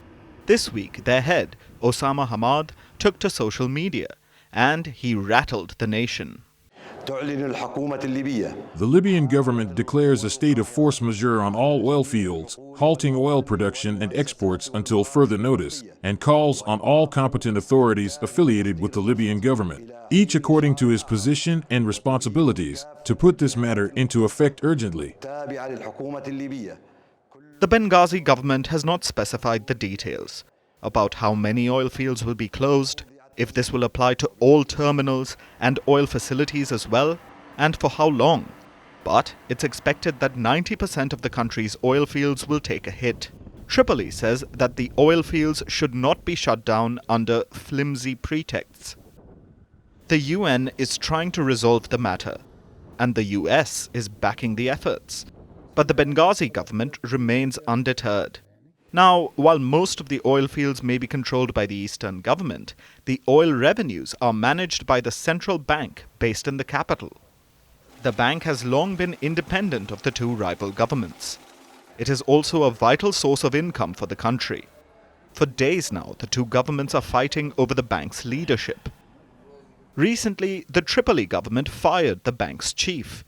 This week, their head, Osama Hamad, took to social media, and he rattled the nation. The Libyan government declares a state of force majeure on all oil fields, halting oil production and exports until further notice, and calls on all competent authorities affiliated with the Libyan government, each according to his position and responsibilities, to put this matter into effect urgently. The Benghazi government has not specified the details about how many oil fields will be closed. if this will apply to all terminals and oil facilities as well, and for how long. But it's expected that 90% of the country's oil fields will take a hit. Tripoli says that the oil fields should not be shut down under flimsy pretexts. The UN is trying to resolve the matter, and the US is backing the efforts. But the Benghazi government remains undeterred. Now, while most of the oil fields may be controlled by the Eastern government, the oil revenues are managed by the central bank based in the capital. The bank has long been independent of the two rival governments. It is also a vital source of income for the country. For days now, the two governments are fighting over the bank's leadership. Recently, the Tripoli government fired the bank's chief,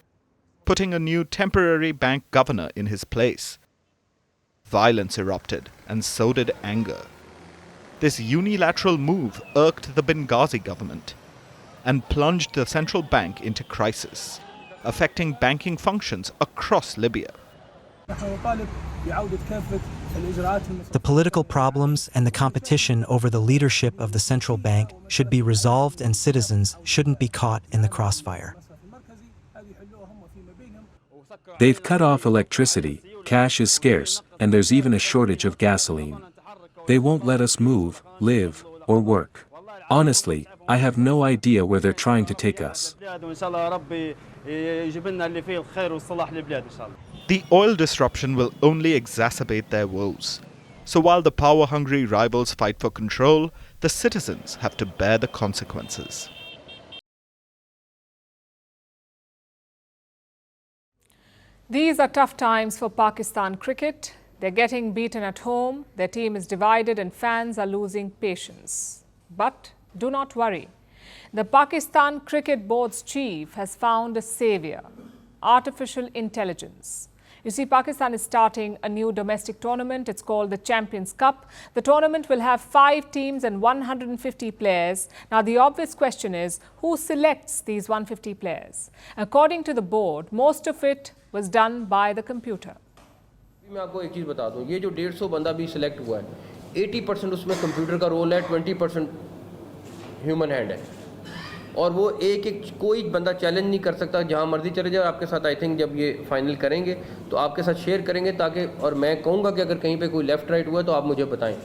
putting a new temporary bank governor in his place. Violence erupted, and so did anger. This unilateral move irked the Benghazi government and plunged the central bank into crisis, affecting banking functions across Libya. The political problems and the competition over the leadership of the central bank should be resolved, and citizens shouldn't be caught in the crossfire. They've cut off electricity, cash is scarce, and there's even a shortage of gasoline. They won't let us move, live, or work. Honestly, I have no idea where they're trying to take us. The oil disruption will only exacerbate their woes. So while the power-hungry rivals fight for control, the citizens have to bear the consequences. These are tough times for Pakistan cricket. They're getting beaten at home, their team is divided, and fans are losing patience. But do not worry. The Pakistan Cricket Board's chief has found a savior: artificial intelligence. You see, Pakistan is starting a new domestic tournament. It's called the Champions Cup. The tournament will have 5 teams and 150 players. Now, the obvious question is, who selects these 150 players? According to the board, most of it was done by the computer. मैं आपको एक चीज़ बता दूं, ये जो 150 बंदा भी select हुआ है, 80% उसमें कंप्यूटर का रोल है, 20% ह्यूमन हैंड है, और वो एक कोई बंदा चैलेंज नहीं कर सकता, जहां मर्जी चले जाए। आपके साथ आई थिंक जब ये फाइनल करेंगे तो आपके साथ शेयर करेंगे, ताकि और मैं कहूँगा कि अगर कहीं पे कोई लेफ्ट राइट हुआ तो आप मुझे बताएं।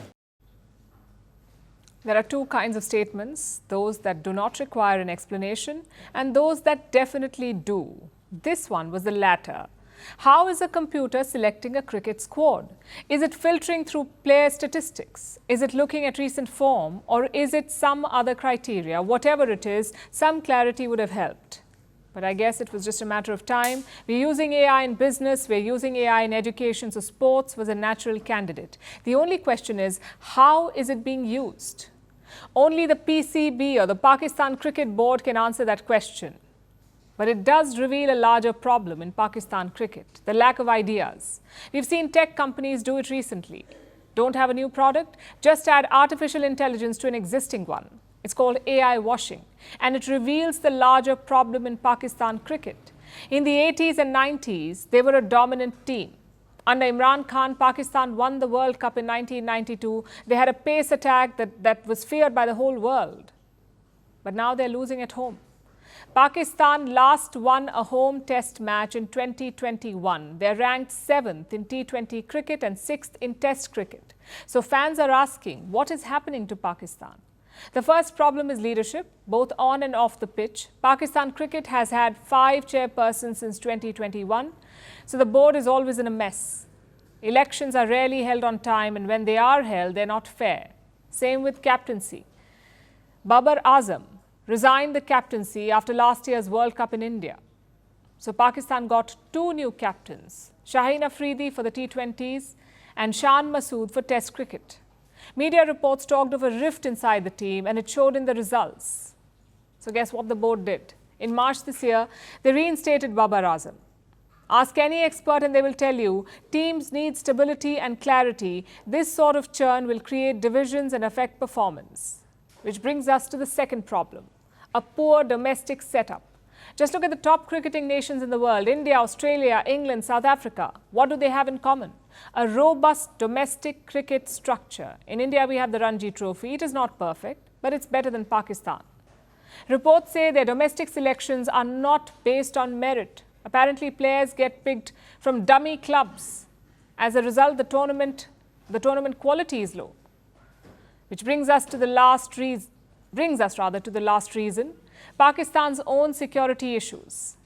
There are two kinds of statements: those that do not require an explanation and those that definitely do. This one was the latter. How is a computer selecting a cricket squad? Is it filtering through player statistics? Is it looking at recent form? Or is it some other criteria? Whatever it is, some clarity would have helped. But I guess it was just a matter of time. We're using AI in business, we're using AI in education, so sports was a natural candidate. The only question is, how is it being used? Only the PCB or the Pakistan Cricket Board can answer that question. But it does reveal a larger problem in Pakistan cricket: the lack of ideas. We've seen tech companies do it recently. Don't have a new product? Just add artificial intelligence to an existing one. It's called AI washing, and it reveals the larger problem in Pakistan cricket. In the 80s and 90s, they were a dominant team. Under Imran Khan, Pakistan won the World Cup in 1992. They had a pace attack that was feared by the whole world. But now they're losing at home. Pakistan last won a home test match in 2021. They're ranked 7th in T20 cricket and 6th in test cricket. So fans are asking, what is happening to Pakistan? The first problem is leadership, both on and off the pitch. Pakistan cricket has had 5 chairpersons since 2021. So the board is always in a mess. Elections are rarely held on time, and when they are held, they're not fair. Same with captaincy. Babar Azam resigned the captaincy after last year's World Cup in India. So Pakistan got 2 new captains: Shaheen Afridi for the T20s and Shan Masood for Test cricket. Media reports talked of a rift inside the team, and it showed in the results. So guess what the board did? In March this year, they reinstated Babar Azam. Ask any expert and they will tell you, teams need stability and clarity. This sort of churn will create divisions and affect performance. Which brings us to the second problem: a poor domestic setup. Just look at the top cricketing nations in the world: India, Australia, England, South Africa. What do they have in common? A robust domestic cricket structure. In India, we have the Ranji Trophy. It is not perfect. but it's better than Pakistan. Reports say their domestic selections are not based on merit. Apparently, players get picked from dummy clubs. As a result, the tournament quality is low, which brings us to the last reason. Pakistan's own security issues.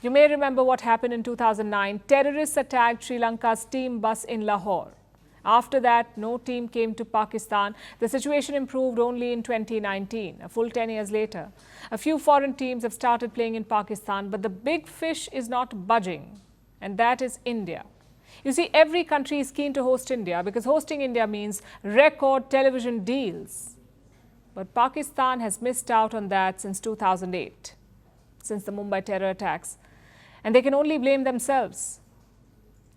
You may remember what happened in 2009. Terrorists attacked Sri Lanka's team bus in Lahore. After that, no team came to Pakistan. The situation improved only in 2019, a full 10 years later. A few foreign teams have started playing in Pakistan, but the big fish is not budging, and that is India. You see, every country is keen to host India because hosting India means record television deals. But Pakistan has missed out on that since 2008, since the Mumbai terror attacks. And they can only blame themselves.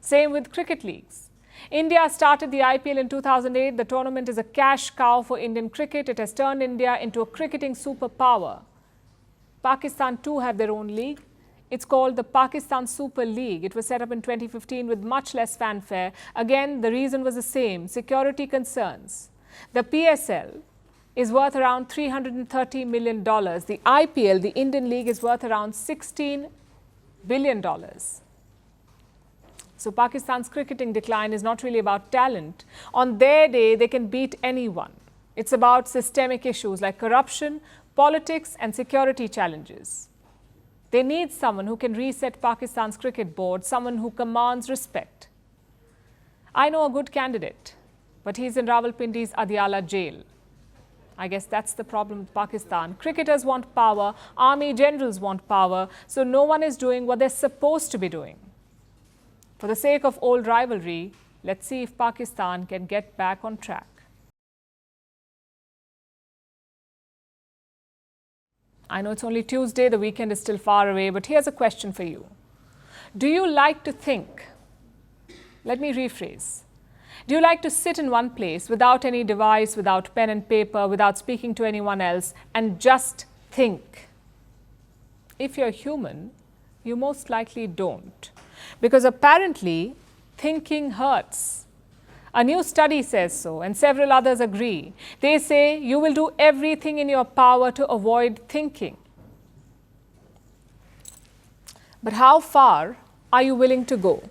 Same with cricket leagues. India started the IPL in 2008. The tournament is a cash cow for Indian cricket. It has turned India into a cricketing superpower. Pakistan too have their own league. It's called the Pakistan Super League. It was set up in 2015 with much less fanfare. Again, the reason was the same: security concerns. The PSL is worth around $330 million. The IPL, the Indian League, is worth around $16 billion. So Pakistan's cricketing decline is not really about talent. On their day, they can beat anyone. It's about systemic issues like corruption, politics, and security challenges. They need someone who can reset Pakistan's cricket board, someone who commands respect. I know a good candidate, but he's in Rawalpindi's Adiala jail. I guess that's the problem with Pakistan. Cricketers want power, army generals want power, so no one is doing what they're supposed to be doing. For the sake of old rivalry, let's see if Pakistan can get back on track. I know it's only Tuesday, the weekend is still far away, but here's a question for you. Do you like to think? Let me rephrase. Do you like to sit in one place without any device, without pen and paper, without speaking to anyone else, and just think? If you're human, you most likely don't. Because apparently, thinking hurts. A new study says so, and several others agree. They say you will do everything in your power to avoid thinking. But how far are you willing to go?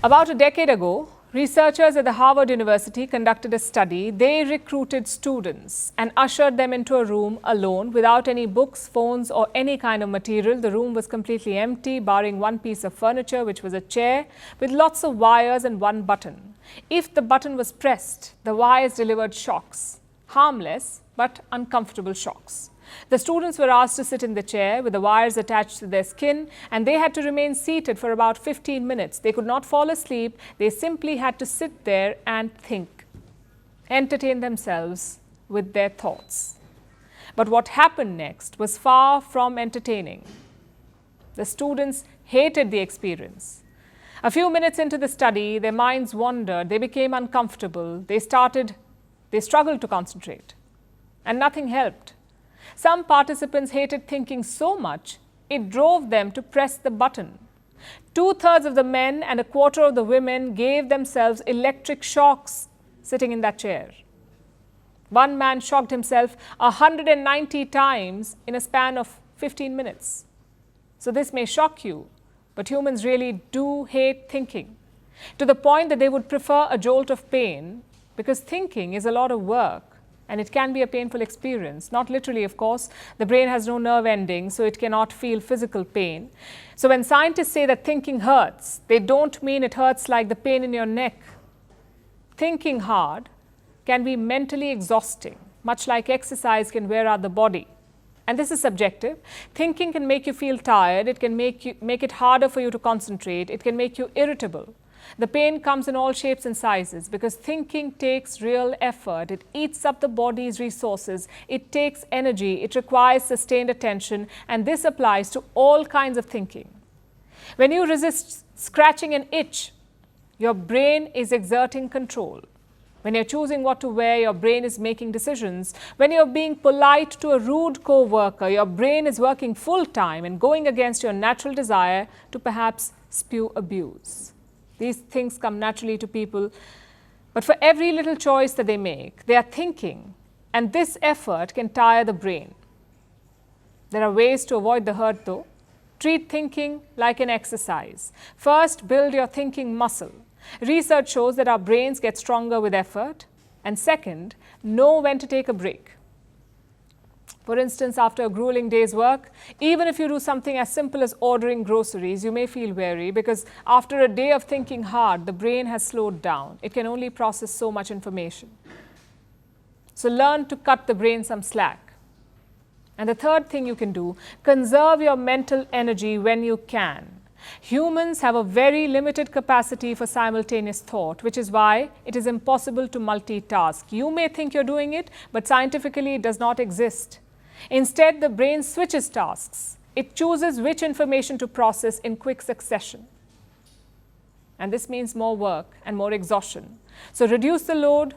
About a decade ago, researchers at the Harvard University conducted a study. They recruited students and ushered them into a room alone without any books, phones, or any kind of material. The room was completely empty, barring one piece of furniture, which was a chair with lots of wires and one button. If the button was pressed, the wires delivered shocks, harmless but uncomfortable shocks. The students were asked to sit in the chair with the wires attached to their skin, and they had to remain seated for about 15 minutes. They could not fall asleep. They simply had to sit there and think, entertain themselves with their thoughts. But what happened next was far from entertaining. The students hated the experience. A few minutes into the study, their minds wandered. They became uncomfortable. They struggled to concentrate, and nothing helped. Some participants hated thinking so much, it drove them to press the button. 2/3 of the men and 1/4 of the women gave themselves electric shocks sitting in that chair. One man shocked himself 190 times in a span of 15 minutes. So this may shock you, but humans really do hate thinking, to the point that they would prefer a jolt of pain, because thinking is a lot of work. And it can be a painful experience. Not literally, of course. The brain has no nerve ending, so it cannot feel physical pain. So when scientists say that thinking hurts, they don't mean it hurts like the pain in your neck. Thinking hard can be mentally exhausting, much like exercise can wear out the body. And this is subjective. Thinking can make you feel tired. It can make it harder for you to concentrate. It can make you irritable. The pain comes in all shapes and sizes because thinking takes real effort. It eats up the body's resources. It takes energy. It requires sustained attention. And this applies to all kinds of thinking. When you resist scratching an itch, your brain is exerting control. When you're choosing what to wear, your brain is making decisions. When you're being polite to a rude co-worker, your brain is working full time and going against your natural desire to perhaps spew abuse. These things come naturally to people, but But for every little choice that they make, they are thinking, and this effort can tire the brain. There are ways to avoid the hurt though. Treat thinking like an exercise. First, build your thinking muscle. Research shows that our brains get stronger with effort. And second, know when to take a break. For instance, after a grueling day's work, even if you do something as simple as ordering groceries, you may feel weary because after a day of thinking hard, the brain has slowed down. It can only process so much information. So learn to cut the brain some slack. And the third thing you can do, conserve your mental energy when you can. Humans have a very limited capacity for simultaneous thought, which is why it is impossible to multitask. You may think you're doing it, but scientifically it does not exist. Instead, the brain switches tasks. It chooses which information to process in quick succession. And this means more work and more exhaustion. So reduce the load.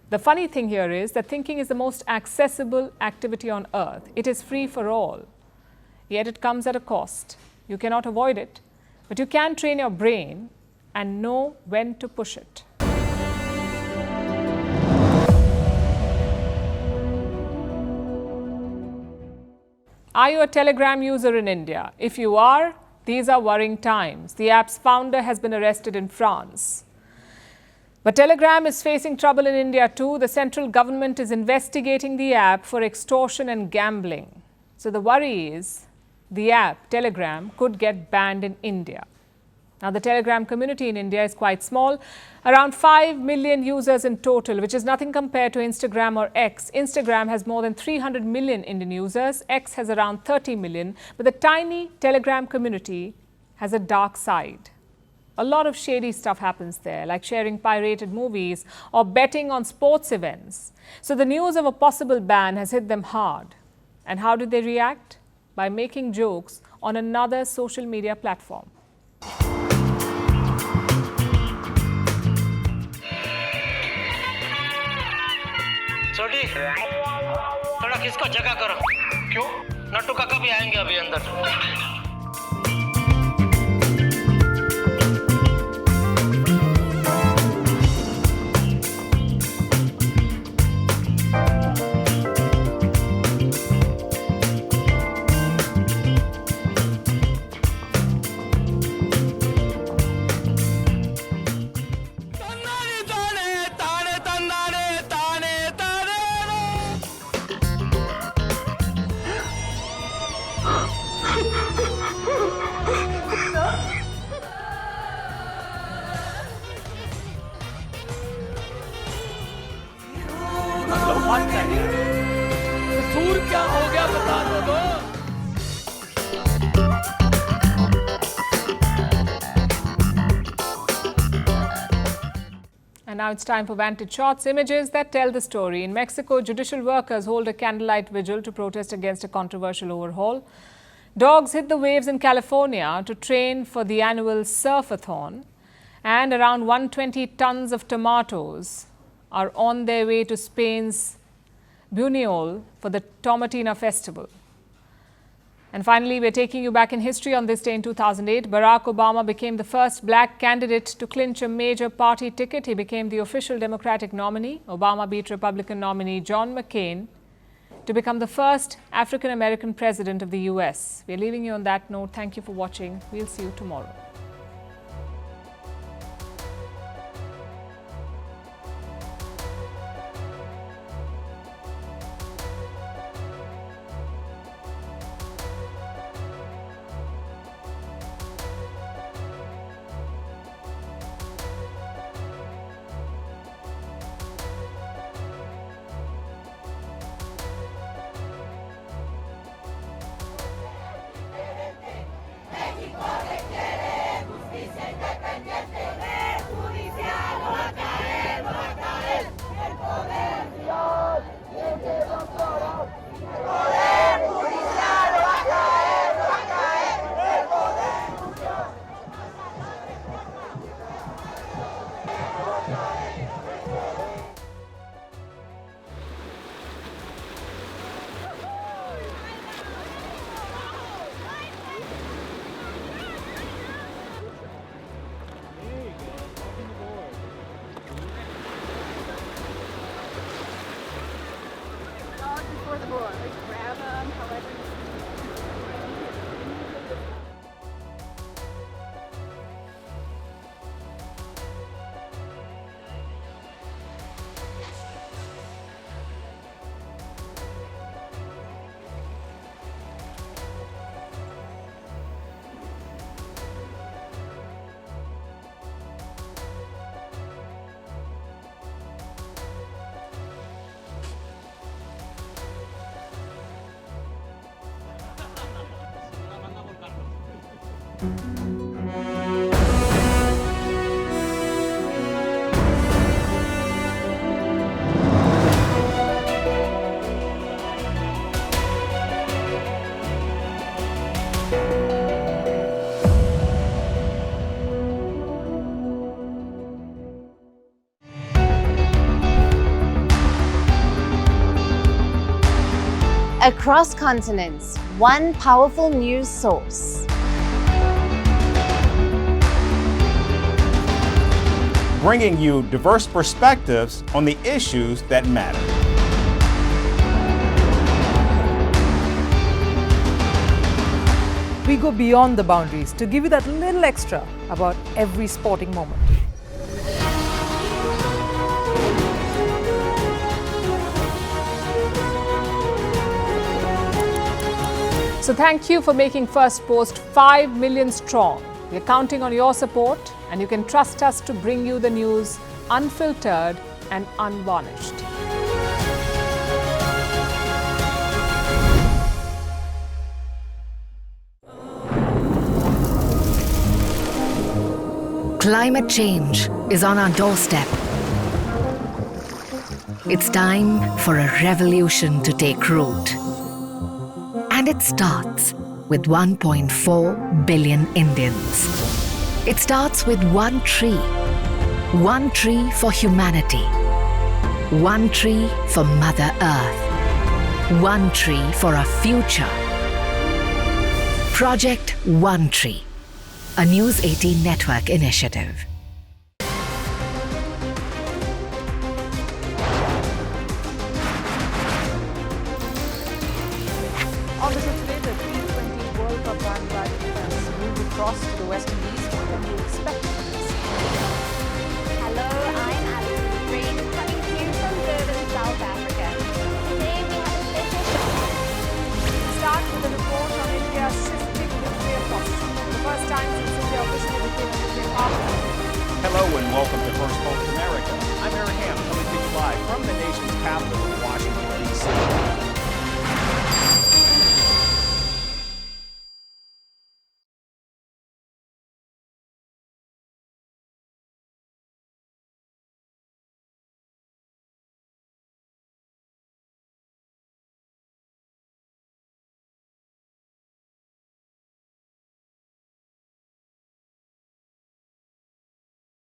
The funny thing here is that thinking is the most accessible activity on earth. It is free for all. Yet it comes at a cost. You cannot avoid it, but you can train your brain and know when to push it. Are you a Telegram user in India? If you are, these are worrying times. The app's founder has been arrested in France. But Telegram is facing trouble in India too. The central government is investigating the app for extortion and gambling. So the worry is the app, Telegram, could get banned in India. Now, the Telegram community in India is quite small, around 5 million users in total, which is nothing compared to Instagram or X. Instagram has more than 300 million Indian users. X has around 30 million. But the tiny Telegram community has a dark side. A lot of shady stuff happens there, like sharing pirated movies or betting on sports events. So the news of a possible ban has hit them hard. And how did they react? By making jokes on another social media platform. छोटी थोड़ा किसको जगह करो क्यों नट्टू काका भी आएंगे अभी अंदर And now it's time for Vantage Shots, images that tell the story. In Mexico, judicial workers hold a candlelight vigil to protest against a controversial overhaul. Dogs hit the waves in California to train for the annual surfathon. And around 120 tons of tomatoes are on their way to Spain's Buñuel for the Tomatina Festival. And finally, we're taking you back in history. On this day in 2008, Barack Obama became the first black candidate to clinch a major party ticket. He became the official Democratic nominee. Obama beat Republican nominee John McCain to become the first African-American president of the US. We're leaving you on that note. Thank you for watching. We'll see you tomorrow. Across continents, one powerful news source. Bringing you diverse perspectives on the issues that matter. We go beyond the boundaries to give you that little extra about every sporting moment. So thank you for making Firstpost 5 million strong. We're counting on your support, and you can trust us to bring you the news unfiltered and unvarnished. Climate change is on our doorstep. It's time for a revolution to take root. And it starts with 1.4 billion Indians. It starts with one tree for humanity, one tree for Mother Earth, one tree for our future. Project One Tree, a News 18 network initiative. On this today, the T20 World Cup bandwagon has moved across to the West Indies. What can we expect?